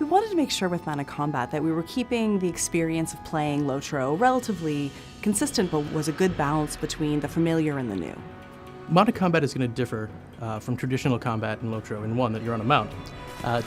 We wanted to make sure with mounted combat that we were keeping the experience of playing LOTRO relatively consistent, but was a good balance between the familiar and the new. Mounted combat is going to differ from traditional combat in LOTRO in one, that you're on a mount.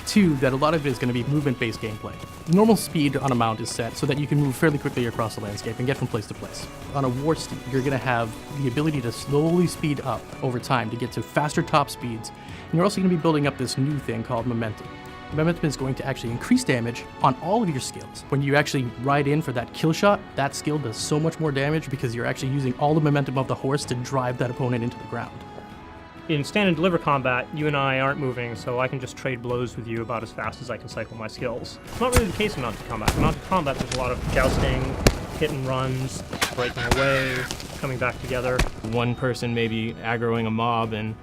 Two, that a lot of it is going to be movement-based gameplay. Normal speed on a mount is set so that you can move fairly quickly across the landscape and get from place to place. On a war steed, you're going to have the ability to slowly speed up over time to get to faster top speeds, and you're also going to be building up this new thing called momentum. Momentum is going to actually increase damage on all of your skills. When you actually ride in for that kill shot, that skill does so much more damage because you're actually using all the momentum of the horse to drive that opponent into the ground. In stand and deliver combat, you and I aren't moving, so I can just trade blows with you about as fast as I can cycle my skills. It's not really the case in mounted combat. In mounted combat, there's a lot of jousting, hit and runs, breaking away, coming back together. One person maybe aggroing a mob and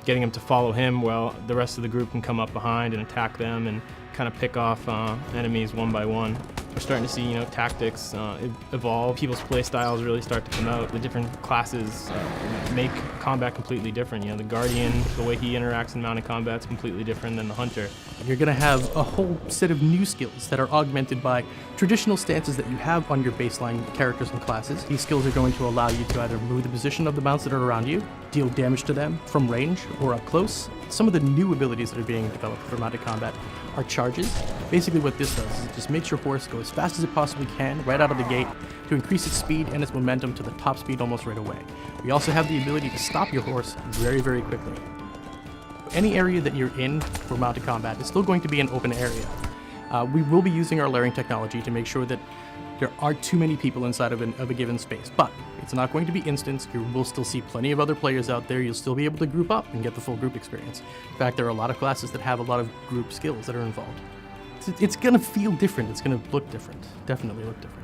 getting them to follow him while the rest of the group can come up behind and attack them and kind of pick off enemies one by one. We're starting to see, tactics evolve. People's play styles really start to come out. The different classes make combat completely different. The Guardian, the way he interacts in mounted combat is completely different than the Hunter. You're going to have a whole set of new skills that are augmented by traditional stances that you have on your baseline characters and classes. These skills are going to allow you to either move the position of the mounts that are around you, deal damage to them from range or up close. Some of the new abilities that are being developed for mounted combat are charges. Basically what this does is it just makes your horse go as fast as it possibly can right out of the gate to increase its speed and its momentum to the top speed almost right away. We also have the ability to stop your horse very, very quickly. Any area that you're in for mounted combat is still going to be an open area. We will be using our layering technology to make sure that there aren't too many people inside of a given space, but it's not going to be instant. You will still see plenty of other players out there. You'll still be able to group up and get the full group experience. In fact, there are a lot of classes that have a lot of group skills that are involved. It's going to feel different. It's going to look different. Definitely look different.